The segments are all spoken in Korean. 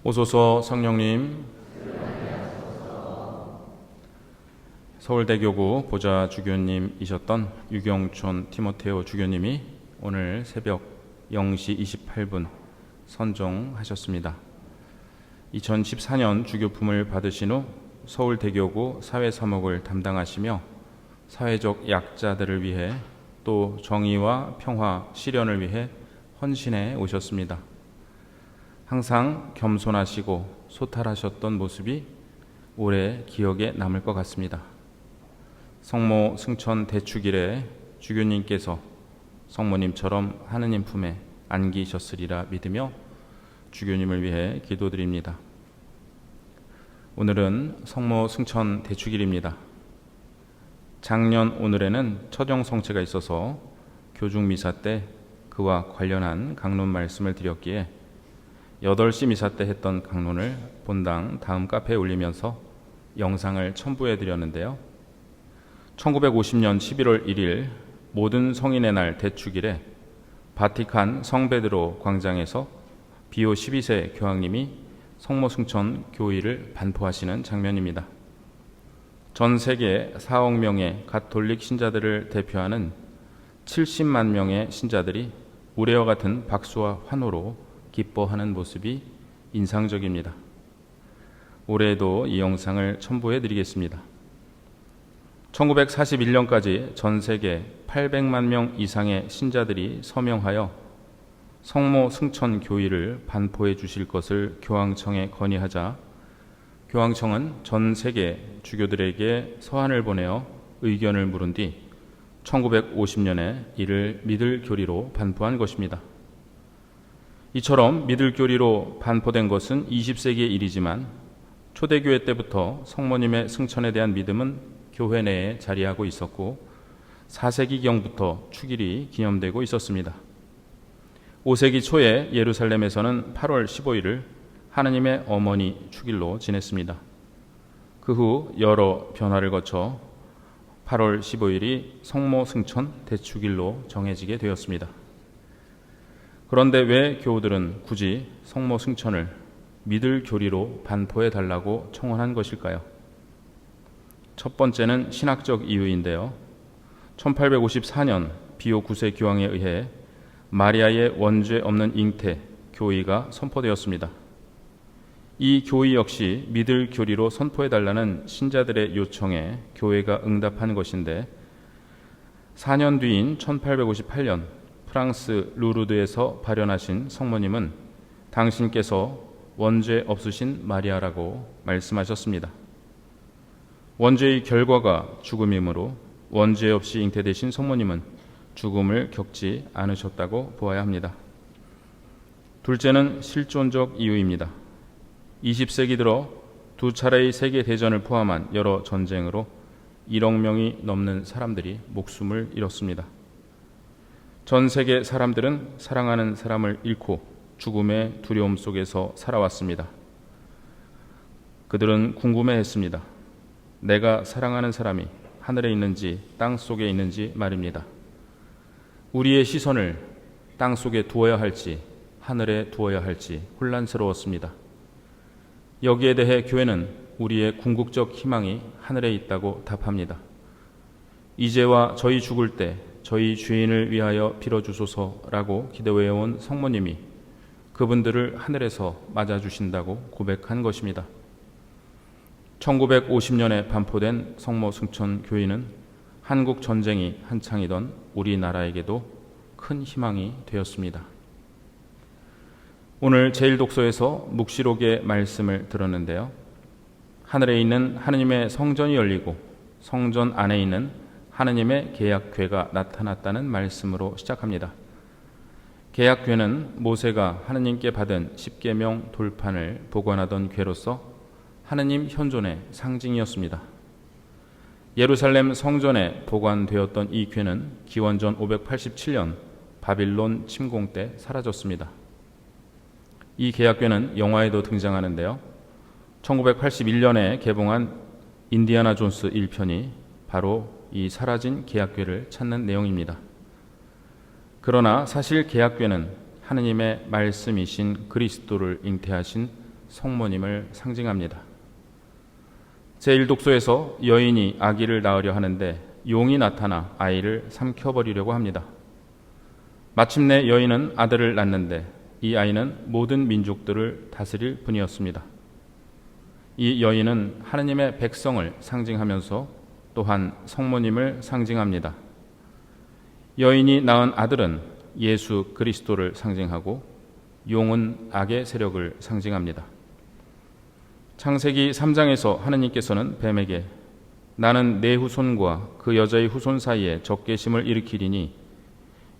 오소서 성령님. 서울대교구 보좌 주교님이셨던 유경촌 티모테오 주교님이 오늘 새벽 0시 28분 선종하셨습니다. 2014년 주교품을 받으신 후 서울대교구 사회사목을 담당하시며 사회적 약자들을 위해 또 정의와 평화, 실현을 위해 헌신해 오셨습니다. 항상 겸손하시고 소탈하셨던 모습이 오래 기억에 남을 것 같습니다. 성모 승천 대축일에 주교님께서 성모님처럼 하느님 품에 안기셨으리라 믿으며 주교님을 위해 기도드립니다. 오늘은 성모 승천 대축일입니다. 작년 오늘에는 처정성체가 있어서 교중미사 때 그와 관련한 강론 말씀을 드렸기에 8시 미사 때 했던 강론을 본당 다음 카페에 올리면서 영상을 첨부해 드렸는데요. 1950년 11월 1일 모든 성인의 날 대축일에 바티칸 성베드로 광장에서 비오 12세 교황님이 성모 승천 교의를 반포하시는 장면입니다. 전 세계 4억 명의 가톨릭 신자들을 대표하는 70만 명의 신자들이 우레와 같은 박수와 환호로 기뻐하는 모습이 인상적입니다. 올해에도 이 영상을 첨부해 드리겠습니다. 1941년까지 전 세계 800만 명 이상의 신자들이 서명하여 성모 승천 교의를 반포해 주실 것을 교황청에 건의하자 교황청은 전 세계 주교들에게 서한을 보내어 의견을 물은 뒤 1950년에 이를 믿을 교리로 반포한 것입니다. 이처럼 믿을 교리로 반포된 것은 20세기의 일이지만 초대교회 때부터 성모님의 승천에 대한 믿음은 교회 내에 자리하고 있었고 4세기경부터 축일이 기념되고 있었습니다. 5세기 초에 예루살렘에서는 8월 15일을 하느님의 어머니 축일로 지냈습니다. 그 후 여러 변화를 거쳐 8월 15일이 성모 승천 대축일로 정해지게 되었습니다. 그런데 왜 교우들은 굳이 성모 승천을 믿을 교리로 반포해 달라고 청원한 것일까요? 첫 번째는 신학적 이유인데요. 1854년 비오 9세 교황에 의해 마리아의 원죄 없는 잉태 교의가 선포되었습니다. 이 교의 역시 믿을 교리로 선포해 달라는 신자들의 요청에 교회가 응답한 것인데 4년 뒤인 1858년 프랑스 루르드에서 발현하신 성모님은 당신께서 원죄 없으신 마리아라고 말씀하셨습니다. 원죄의 결과가 죽음이므로 원죄 없이 잉태되신 성모님은 죽음을 겪지 않으셨다고 보아야 합니다. 둘째는 실존적 이유입니다. 20세기 들어 두 차례의 세계대전을 포함한 여러 전쟁으로 1억 명이 넘는 사람들이 목숨을 잃었습니다. 전 세계 사람들은 사랑하는 사람을 잃고 죽음의 두려움 속에서 살아왔습니다. 그들은 궁금해했습니다. 내가 사랑하는 사람이 하늘에 있는지 땅 속에 있는지 말입니다. 우리의 시선을 땅 속에 두어야 할지 하늘에 두어야 할지 혼란스러웠습니다. 여기에 대해 교회는 우리의 궁극적 희망이 하늘에 있다고 답합니다. 이제와 저희 죽을 때 저희 죄인을 위하여 빌어주소서라고 기도해온 성모님이 그분들을 하늘에서 맞아주신다고 고백한 것입니다. 1950년에 반포된 성모 승천 교의는 한국 전쟁이 한창이던 우리나라에게도 큰 희망이 되었습니다. 오늘 제1독서에서 묵시록의 말씀을 들었는데요. 하늘에 있는 하느님의 성전이 열리고 성전 안에 있는 하느님의 계약궤가 나타났다는 말씀으로 시작합니다. 계약궤는 모세가 하느님께 받은 십계명 돌판을 보관하던 궤로서 하느님 현존의 상징이었습니다. 예루살렘 성전에 보관되었던 이 궤는 기원전 587년 바빌론 침공 때 사라졌습니다. 이 계약궤는 영화에도 등장하는데요. 1981년에 개봉한 인디아나 존스 1편이 바로 이 사라진 계약궤를 찾는 내용입니다. 그러나 사실 계약궤는 하느님의 말씀이신 그리스도를 잉태하신 성모님을 상징합니다. 제1독소에서 여인이 아기를 낳으려 하는데 용이 나타나 아이를 삼켜버리려고 합니다. 마침내 여인은 아들을 낳는데 이 아이는 모든 민족들을 다스릴 분이었습니다. 이 여인은 하느님의 백성을 상징하면서 또한 성모님을 상징합니다. 여인이 낳은 아들은 예수 그리스도를 상징하고 용은 악의 세력을 상징합니다. 창세기 3장에서 하느님께서는 뱀에게 나는 내 후손과 그 여자의 후손 사이에 적개심을 일으키리니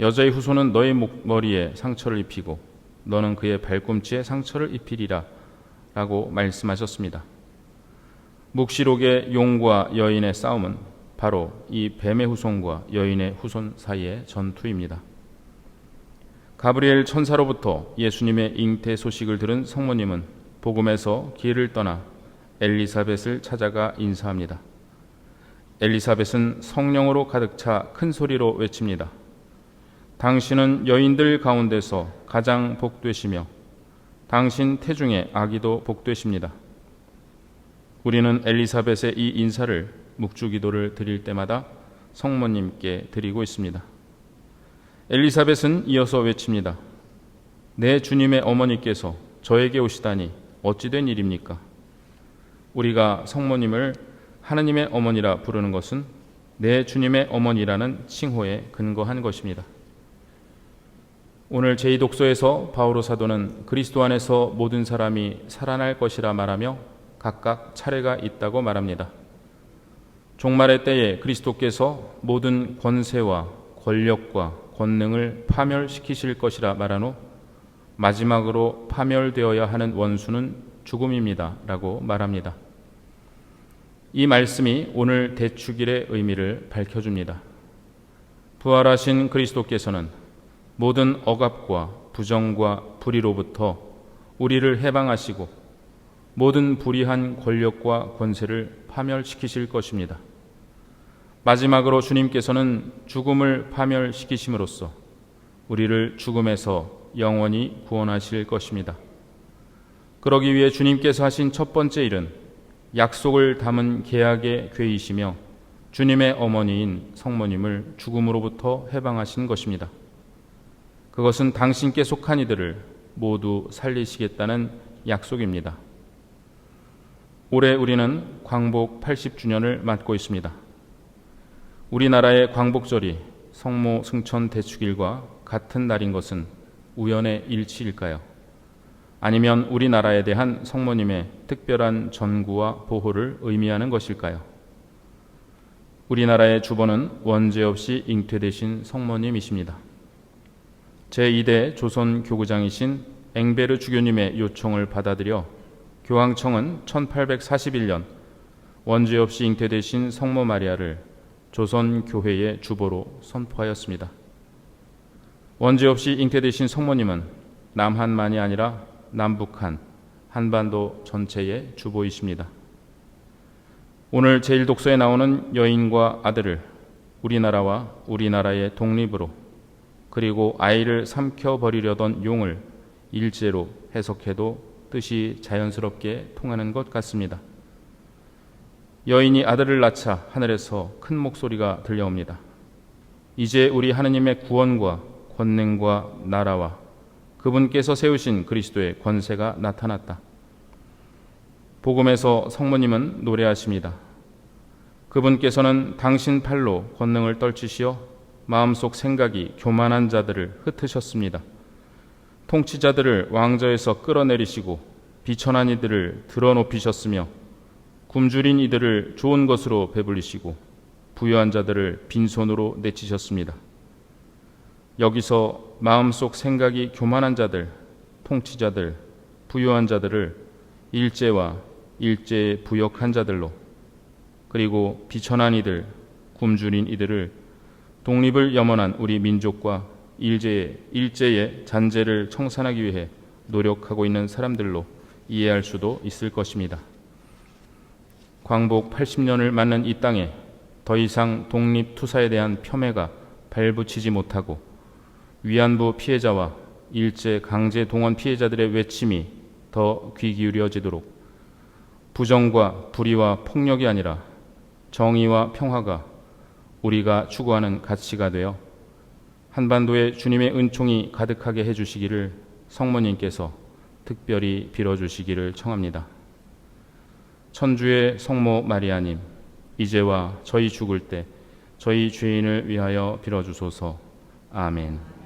여자의 후손은 너의 머리에 상처를 입히고 너는 그의 발꿈치에 상처를 입히리라 라고 말씀하셨습니다. 묵시록의 용과 여인의 싸움은 바로 이 뱀의 후손과 여인의 후손 사이의 전투입니다. 가브리엘 천사로부터 예수님의 잉태 소식을 들은 성모님은 복음에서 길을 떠나 엘리사벳을 찾아가 인사합니다. 엘리사벳은 성령으로 가득 차 큰 소리로 외칩니다. 당신은 여인들 가운데서 가장 복되시며 당신 태중의 아기도 복되십니다. 우리는 엘리사벳의 이 인사를 묵주기도를 드릴 때마다 성모님께 드리고 있습니다. 엘리사벳은 이어서 외칩니다. 내 주님의 어머니께서 저에게 오시다니 어찌된 일입니까? 우리가 성모님을 하느님의 어머니라 부르는 것은 내 주님의 어머니라는 칭호에 근거한 것입니다. 오늘 제2독서에서 바오로 사도는 그리스도 안에서 모든 사람이 살아날 것이라 말하며 각각 차례가 있다고 말합니다. 종말의 때에 그리스도께서 모든 권세와 권력과 권능을 파멸시키실 것이라 말한 후 마지막으로 파멸되어야 하는 원수는 죽음입니다 라고 말합니다. 이 말씀이 오늘 대축일의 의미를 밝혀줍니다. 부활하신 그리스도께서는 모든 억압과 부정과 불의로부터 우리를 해방하시고 모든 불의한 권력과 권세를 파멸시키실 것입니다. 마지막으로 주님께서는 죽음을 파멸시키심으로써 우리를 죽음에서 영원히 구원하실 것입니다. 그러기 위해 주님께서 하신 첫 번째 일은 약속을 담은 계약의 궤이시며 주님의 어머니인 성모님을 죽음으로부터 해방하신 것입니다. 그것은 당신께 속한 이들을 모두 살리시겠다는 약속입니다. 올해 우리는 광복 80주년을 맞고 있습니다. 우리나라의 광복절이 성모 승천 대축일과 같은 날인 것은 우연의 일치일까요? 아니면 우리나라에 대한 성모님의 특별한 전구와 보호를 의미하는 것일까요? 우리나라의 주번은 원죄 없이 잉태되신 성모님이십니다. 제2대 조선 교구장이신 앵베르 주교님의 요청을 받아들여 교황청은 1841년 원죄 없이 잉태되신 성모 마리아를 조선 교회의 주보로 선포하였습니다. 원죄 없이 잉태되신 성모님은 남한만이 아니라 남북한, 한반도 전체의 주보이십니다. 오늘 제1독서에 나오는 여인과 아들을 우리나라와 우리나라의 독립으로 그리고 아이를 삼켜버리려던 용을 일제로 해석해도 뜻이 자연스럽게 통하는 것 같습니다. 여인이 아들을 낳자 하늘에서 큰 목소리가 들려옵니다. 이제 우리 하느님의 구원과 권능과 나라와 그분께서 세우신 그리스도의 권세가 나타났다. 복음에서 성모님은 노래하십니다. 그분께서는 당신 팔로 권능을 떨치시어 마음속 생각이 교만한 자들을 흩으셨습니다. 통치자들을 왕좌에서 끌어내리시고 비천한 이들을 드러높이셨으며 굶주린 이들을 좋은 것으로 배불리시고 부유한 자들을 빈손으로 내치셨습니다. 여기서 마음속 생각이 교만한 자들, 통치자들, 부유한 자들을 일제와 일제에 부역한 자들로 그리고 비천한 이들, 굶주린 이들을 독립을 염원한 우리 민족과 일제의 잔재를 청산하기 위해 노력하고 있는 사람들로 이해할 수도 있을 것입니다. 광복 80년을 맞는 이 땅에 더 이상 독립투사에 대한 폄훼가 발붙이지 못하고 위안부 피해자와 일제 강제 동원 피해자들의 외침이 더 귀 기울여지도록 부정과 불의와 폭력이 아니라 정의와 평화가 우리가 추구하는 가치가 되어 한반도에 주님의 은총이 가득하게 해주시기를 성모님께서 특별히 빌어주시기를 청합니다. 천주의 성모 마리아님, 이제와 저희 죽을 때 저희 죄인을 위하여 빌어주소서. 아멘.